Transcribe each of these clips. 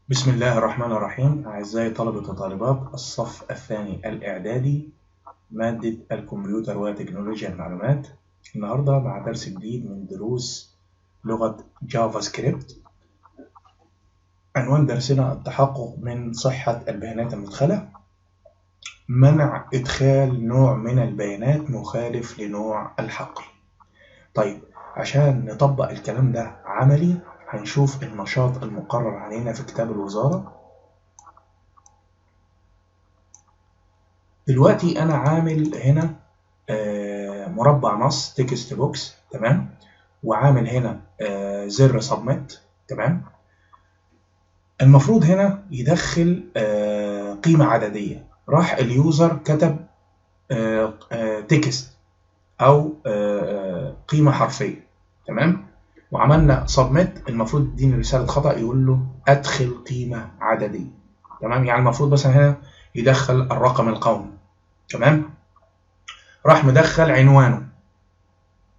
بسم الله الرحمن الرحيم. أعزائي طلبة وطالبات الصف الثاني الإعدادي، مادة الكمبيوتر وتكنولوجيا المعلومات. النهاردة مع درس جديد من دروس لغة جافا سكريبت. عنوان درسنا التحقق من صحة البيانات المدخلة، منع إدخال نوع من البيانات مخالف لنوع الحقل. طيب، عشان نطبق الكلام ده عملي هنشوف النشاط المقرر علينا في كتاب الوزارة. دلوقتي أنا عامل هنا مربع نص تكست بوكس، تمام، وعامل هنا زر سبميت، تمام. المفروض هنا يدخل قيمة عددية. راح اليوزر كتب تكست أو قيمة حرفية، تمام، وعملنا سبميت. المفروض يديني رسالة خطأ يقول له أدخل قيمة عددية، تمام. يعني المفروض مثلا هنا يدخل الرقم القومي، تمام. راح مدخل عنوانه،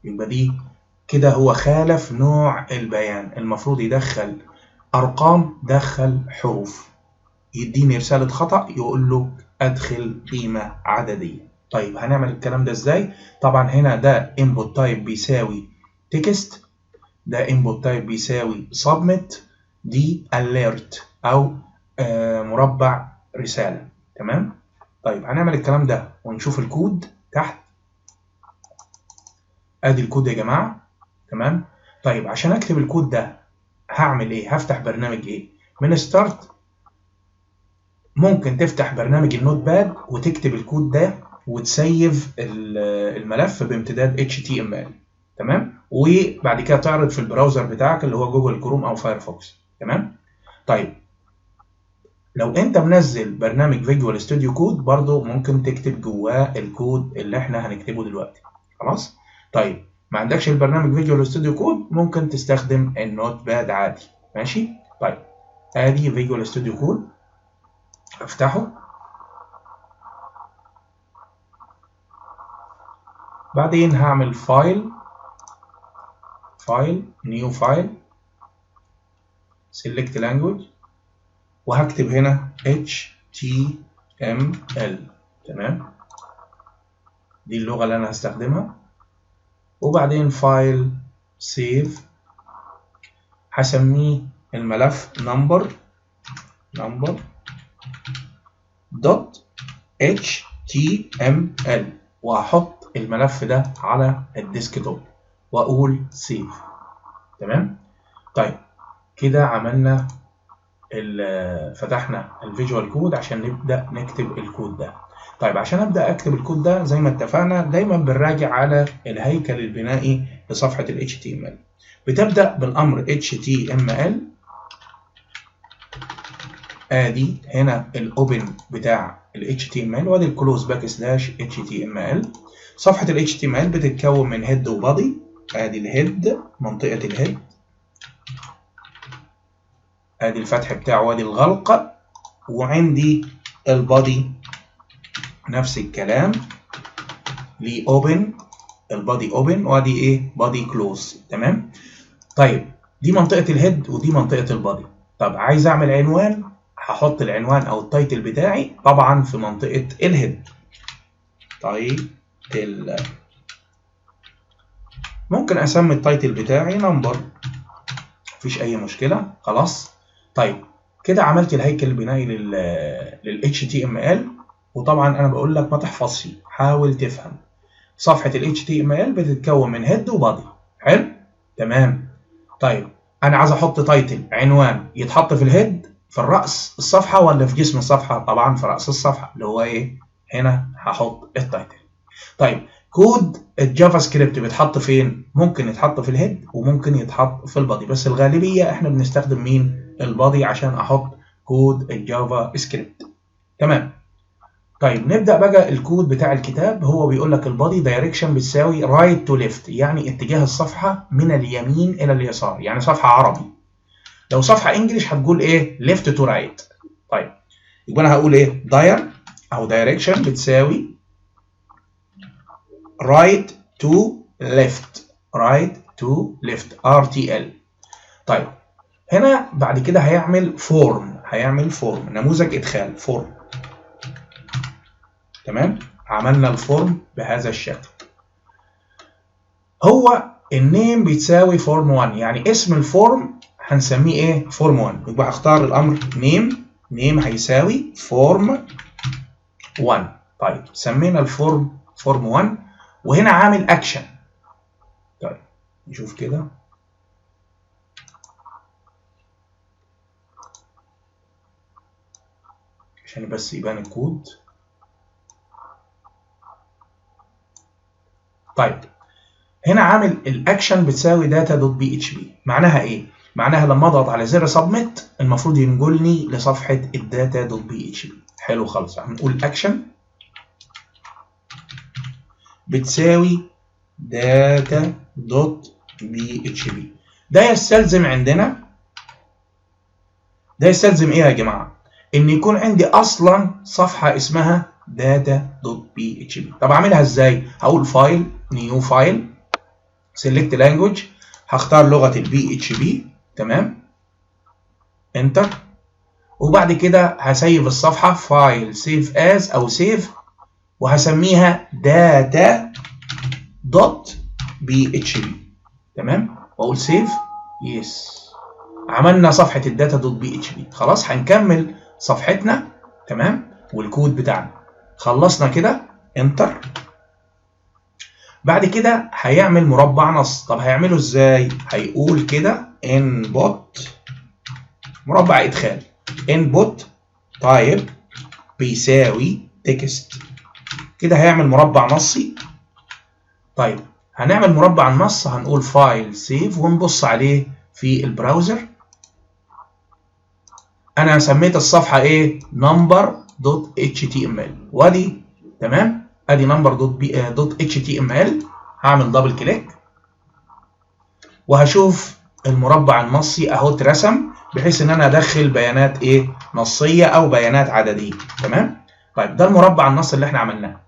يبقى دي كده هو خالف نوع البيان. المفروض يدخل أرقام، دخل حروف. يديني رسالة خطأ يقول له أدخل قيمة عددية. طيب هنعمل الكلام ده إزاي؟ طبعا هنا ده input type بيساوي text، ده input type بيساوي submit، دي alert أو مربع رسالة، تمام. طيب هنعمل الكلام ده ونشوف الكود تحت. ادي الكود يا جماعه، تمام. طيب عشان اكتب الكود ده هعمل ايه؟ هفتح برنامج ايه؟ من ستارت ممكن تفتح برنامج النوت باد وتكتب الكود ده وتسيف الملف بامتداد HTML، تمام، وبعد كده تعرض في البراوزر بتاعك اللي هو جوجل كروم او فايرفوكس، تمام. طيب لو انت منزل برنامج فيجوال ستوديو كود برضو ممكن تكتب جواه الكود اللي احنا هنكتبه دلوقتي، خلاص. طيب ما عندكش البرنامج فيجوال ستوديو كود ممكن تستخدم النوت باد عادي، ماشي. طيب ادي فيجوال ستوديو كود، افتحه. بعدين هعمل فايل نيو فايل سيلكت لانجويج وهكتب هنا HTML، تمام، دي اللغة اللي انا هستخدمها. وبعدين فايل سيف، هسميه الملف number دوت HTML وهحط الملف ده على الديسكتوب واقول سيف، تمام. طيب كده عملنا فتحنا الفيجوال كود عشان نبدا نكتب الكود ده. طيب عشان ابدا اكتب الكود ده زي ما اتفقنا دايما بنراجع على الهيكل البنائي لصفحه ال HTML. بتبدا بالامر HTML، ادي هنا الاوبن بتاع ال HTML وادي الكلوز باك سلاش HTML. صفحة ال HTML بتتكون من هيد وبادي، ادي الهيد منطقة الهيد، ادي الفتح بتاعه وادي الغلق، وعندي البادي نفس الكلام، ليه اوبن، البادي اوبن وادي ايه بادي كلوز، تمام. طيب دي منطقة الهيد ودي منطقة البادي. طب عايز اعمل عنوان، هحط العنوان او التايتل بتاعي طبعا في منطقة الهيد، تايتل. ممكن اسمي التايتل بتاعي نمبر، مفيش اي مشكلة، خلاص. طيب كده عملت الهيكل البنائي لل HTML. وطبعا انا بقول لك ما تحفظش، حاول تفهم. صفحة ال HTML بتتكون من هيد وبادي، حلو، تمام. طيب انا عايز احط تايتل عنوان يتحط في الهيد في الرأس الصفحة ولا في جسم الصفحة؟ طبعا في رأس الصفحة اللي هو ايه، هنا هحط التايتل. طيب كود الجافا سكريبت بيتحط فين؟ ممكن يتحط في الهيد وممكن يتحط في البادي، بس الغالبية احنا بنستخدم مين؟ البادي عشان احط كود الجافا سكريبت، تمام. طيب نبدأ بقى الكود بتاع الكتاب. هو بيقول لك البادي دايركشن بتساوي رايت تو ليفت، يعني اتجاه الصفحة من اليمين إلى اليسار، يعني صفحة عربي. لو صفحة انجلش هتقول ايه؟ ليفت تو رايت. طيب يبقى انا هقول ايه؟ داير او دايركشن بتساوي right to left، right to left RTL. طيب هنا بعد كده هيعمل فورم. هيعمل فورم، نموذج ادخال فورم. تمام، عملنا الفورم بهذا الشكل. هو النيم بتساوي فورم 1، يعني اسم الفورم هنسميه ايه؟ فورم 1. يبقى هختار الامر نيم هيساوي فورم 1. طيب سمينا الفورم فورم 1، وهنا عامل اكشن. طيب نشوف كده. عشان بس يبان الكود. طيب هنا عامل الاكشن بتساوي داتا دوت بي اتش بي. معناها ايه؟ معناها لما اضغط على زر سبميت المفروض ينقلني لصفحه الداتا دوت بي اتش بي. حلو خالص. هنقول اكشن بتساوي داتا دوت بي اتش بي. ده يستلزم عندنا، ده يستلزم ايه يا جماعه؟ ان يكون عندي اصلا صفحه اسمها داتا دوت بي اتش بي. طب اعملها ازاي؟ هقول فايل، نيو فايل، سيلكت لانجوج، هختار لغه البي اتش بي. تمام، انتر. وبعد كده هسيف الصفحه، فايل سيف از او سيف، وهسميها داتا دوت بي اتش بي. تمام، واقول سيف. يس، عملنا صفحه الداتا دوت بي اتش بي. خلاص هنكمل صفحتنا. تمام، والكود بتاعنا خلصنا كده. انتر. بعد كده هيعمل مربع نص. طب هيعمله ازاي؟ هيقول كده input مربع ادخال، input type بيساوي text. كده هيعمل مربع نصي. طيب هنعمل مربع النص، هنقول فايل سيف ونبص عليه في البراوزر. انا سميت الصفحه ايه؟ number.html، وادي تمام، ادي number.html. هعمل دبل كليك وهشوف المربع النصي اهو اترسم، بحيث ان انا ادخل بيانات ايه؟ نصيه او بيانات عدديه. تمام. طيب ده المربع النصي اللي احنا عملناه.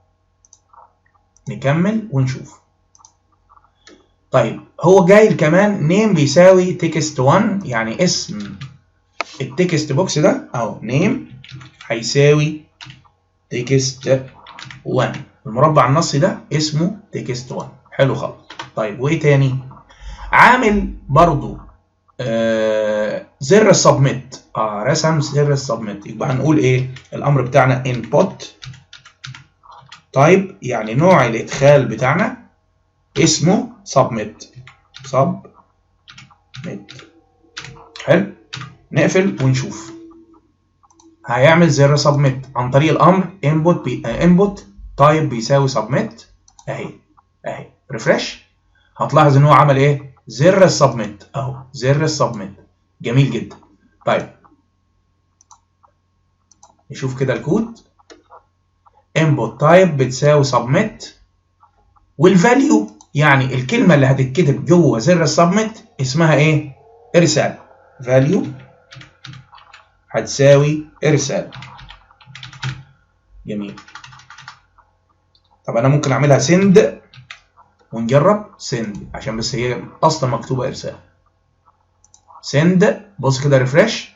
نكمل ونشوف. طيب هو جاي كمان نيم بيساوي تكست 1، يعني اسم التكست بوكس ده اهو نيم هيساوي تكست 1. المربع النصي ده اسمه تكست 1. حلو خالص. طيب وايه تاني؟ عامل برضو زر السبميت. رسم زر السبميت. يبقى هنقول ايه؟ الامر بتاعنا input type، يعني نوع الادخال بتاعنا اسمه submit. حلو. نقفل ونشوف. هيعمل زر submit عن طريق الامر input type بيساوي submit. اهي ريفرش. هتلاحظ ان هو عمل ايه؟ زر السبميت اهو، زر السبميت. جميل جدا. طيب نشوف كده الكود. input type بتساوي submit، والفاليو يعني الكلمه اللي هتتكتب جوه زر السبميت اسمها ايه؟ ارسال. فاليو هتساوي ارسال. جميل. طب انا ممكن اعملها سند ونجرب. سند عشان بس هي اصلا مكتوبه ارسال. سند. بص كده ريفرش،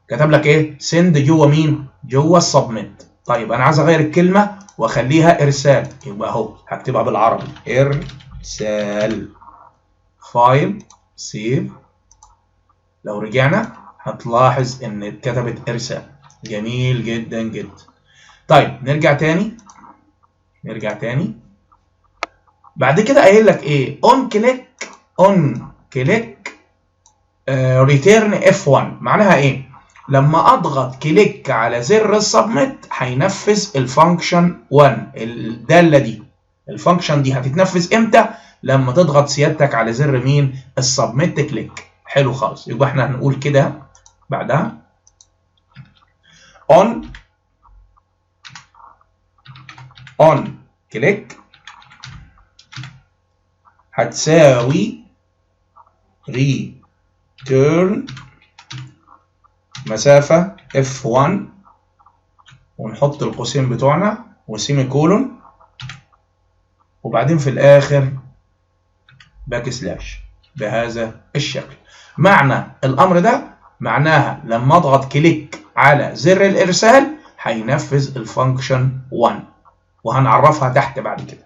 كتب لك ايه؟ سند جوه مين؟ جوه السبميت. طيب انا عايز اغير الكلمه واخليها ارسال، يبقى اهو هكتبها بالعربي ارسال. فايل سيف. لو رجعنا هتلاحظ ان اتكتبت ارسال. جميل جدا جدا. طيب نرجع تاني. بعد كده قايل لك ايه؟ اون كليك ريتيرن F1. معناها ايه؟ لما اضغط كليك على زر السبميت هينفذ الفانكشن 1. الداله دي، الفانكشن دي هتتنفذ امتى؟ لما تضغط سيادتك على زر مين؟ السبميت كليك. حلو خالص. يبقى احنا هنقول كده بعدها on كليك هتساوي return مسافة F1، ونحط القوسين بتوعنا وسيمي كولون، وبعدين في الآخر باك سلاش بهذا الشكل. معنى الأمر ده معناها لما اضغط كليك على زر الارسال هينفذ الفانكشن 1 وهنعرفها تحت بعد كده.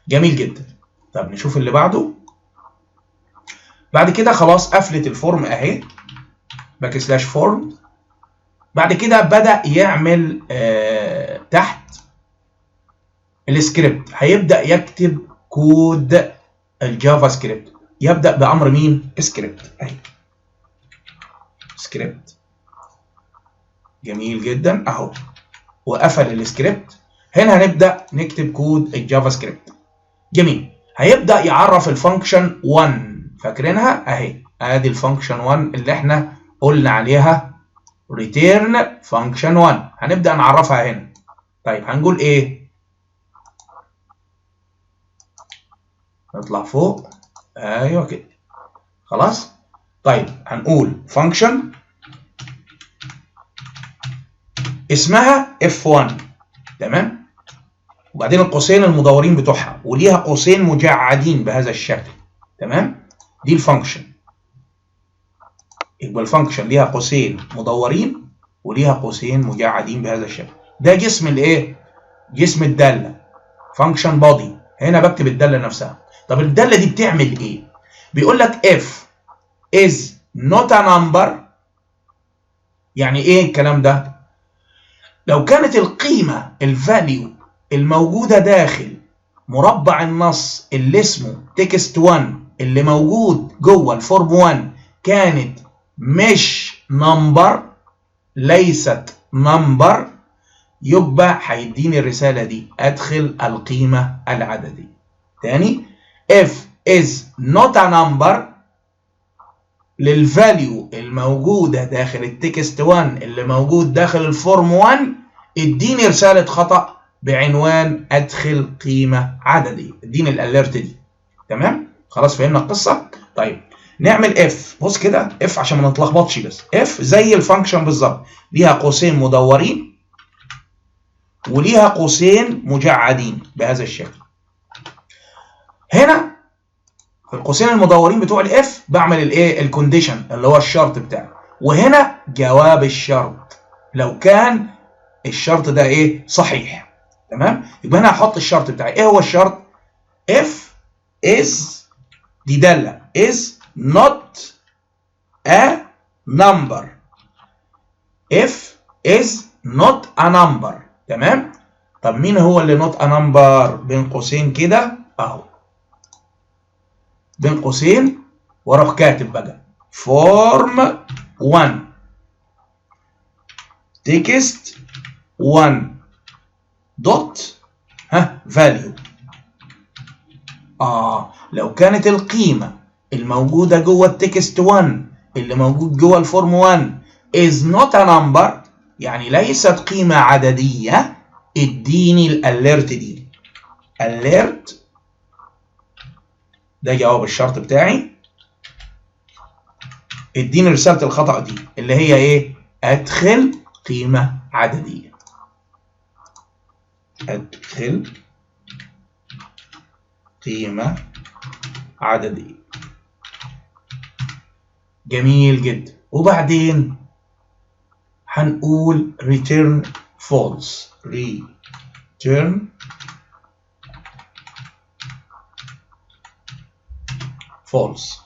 جميل جدا. طب نشوف اللي بعده. بعد كده خلاص قفلت الفورم اهي \فورم. بعد كده بدأ يعمل تحت السكريبت، هيبدأ يكتب كود الجافا سكريبت. يبدأ بأمر مين؟ سكريبت اهي سكريبت. جميل جدا اهو، وقفل السكريبت. هنا هنبدأ نكتب كود الجافا سكريبت. جميل. هيبدأ يعرف الفانكشن 1، فاكرينها اهي، ادي الفانكشن 1 اللي احنا قلنا عليها return function 1. هنبدأ نعرفها هنا. طيب هنقول ايه؟ نطلع فوق ايوه كده خلاص. طيب هنقول function اسمها f1 تمام، وبعدين القوسين المدورين بتوعها وليها قوسين مجعدين بهذا الشكل تمام. دي الفانكشن. يبقى الفانكشن ليها قوسين مدورين وليها قوسين مجعدين بهذا الشكل. ده جسم الايه؟ جسم الداله فانكشن بودي. هنا بكتب الداله نفسها. طب الداله دي بتعمل ايه؟ بيقول لك if is not a number. يعني ايه الكلام ده؟ لو كانت القيمه الفاليو الموجوده داخل مربع النص اللي اسمه text 1 اللي موجود جوه الفورم 1 كانت مش نمبر، ليست نمبر، يبقى هيديني الرساله دي ادخل القيمه العدديه. تاني if is not a number للفاليو الموجوده داخل التكست 1 اللي موجود داخل الفورم 1 اديني رساله خطا بعنوان ادخل قيمه عدديه. اديني الاليرت دي تمام. خلاص فهمنا القصه. طيب نعمل اف. بص كده اف عشان ما نتلخبطش، بس اف زي الفانكشن بالظبط، ليها قوسين مدورين وليها قوسين مجعدين بهذا الشكل. هنا في القوسين المدورين بتوع الاف بعمل الايه؟ الكونديشن اللي هو الشرط بتاعي، وهنا جواب الشرط لو كان الشرط ده ايه؟ صحيح تمام. يبقى انا هحط الشرط بتاعي. ايه هو الشرط؟ if is دي داله is not a number. if is not a number تمام. طب مين هو اللي not a number؟ بين قوسين كده اهو، بين قوسين واروح كاتب بقى form 1 text 1 دوت value. لو كانت القيمة الموجودة جوه التكست 1 اللي موجود جوه الفورم 1 is not a number يعني ليست قيمة عددية، اديني الاليرت دي. alert ده جواب الشرط بتاعي. اديني رسالة الخطأ دي اللي هي ايه؟ ادخل قيمة عددية. ادخل قيمة عددية. جميل جدا. وبعدين هنقول return false. return false.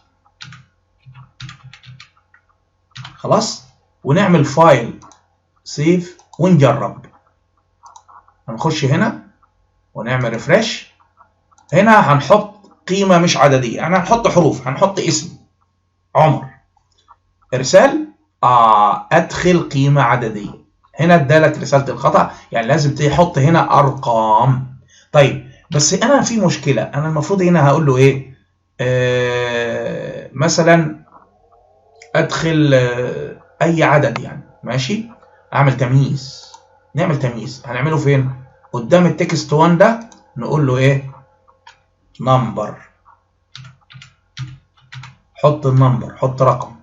خلاص. ونعمل فايل سيف ونجرب. هنخش هنا ونعمل ريفرش. هنا هنحط قيمة مش عددية، يعني هنحط حروف. هنحط اسم عمر. ارسال ادخل قيمة عددية. هنا ادالك رسالة الخطأ، يعني لازم تحط هنا ارقام. طيب بس انا في مشكلة. انا المفروض هنا هقول له ايه؟ مثلا ادخل اي عدد يعني ماشي. اعمل تمييز. نعمل تمييز. هنعمله فين؟ قدام التكست 1 ده نقول له ايه؟ نمبر. حط النمبر، حط رقم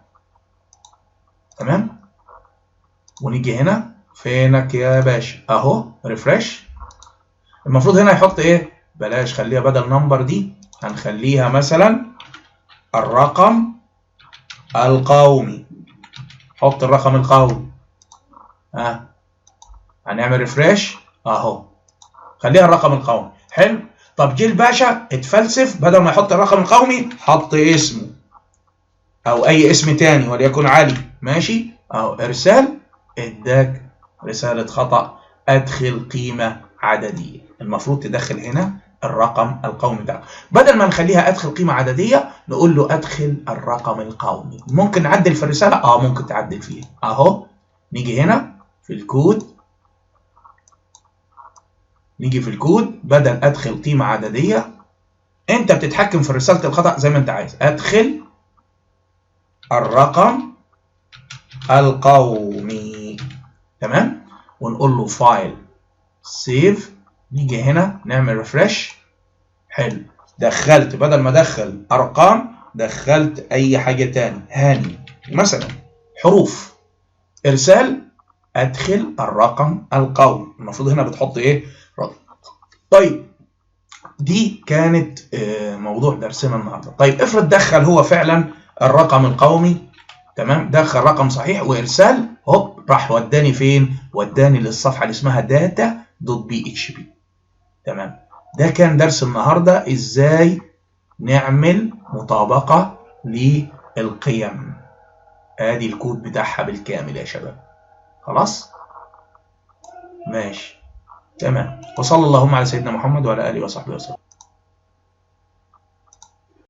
تمام. ونيجي هنا فينك يا باشا اهو ريفرش. المفروض هنا يحط ايه؟ بلاش، خليها بدل نمبر دي هنخليها مثلا الرقم القومي. حط الرقم القومي. هنعمل ريفريش اهو، خليها الرقم القومي. حلو. طب جه الباشا اتفلسف، بدل ما يحط الرقم القومي حط اسمه او اي اسم تاني وليكن علي. ماشي اهو، ارسال، اداك رسالة خطأ، ادخل قيمة عددية. المفروض تدخل هنا الرقم القومي بتاعك، بدل ما نخليها ادخل قيمة عددية نقول له ادخل الرقم القومي. ممكن نعدل في الرسالة؟ ممكن تعدل فيها اهو. نيجي هنا في الكود، نيجي في الكود بدل ادخل قيمة عددية، انت بتتحكم في رسالة الخطأ زي ما انت عايز. ادخل الرقم القومي. تمام. ونقول له فايل سيف، نيجي هنا نعمل ريفرش. حلو. دخلت، بدل ما ادخل ارقام دخلت اي حاجة تاني، هاني مثلا، حروف. ارسال، ادخل الرقم القومي. المفروض هنا بتحط ايه؟ رقم. طيب دي كانت موضوع درسنا النهارده. طيب افرض دخل هو فعلا الرقم القومي، تمام، دخل رقم صحيح وارسال، هوب راح وداني فين؟ وداني للصفحه اللي اسمها data.php. تمام. ده كان درس النهارده، ازاي نعمل مطابقه للقيم. ادي الكود بتاعها بالكامل يا شباب. خلاص ماشي تمام. وصلى اللهم على سيدنا محمد وعلى اله وصحبه وسلم.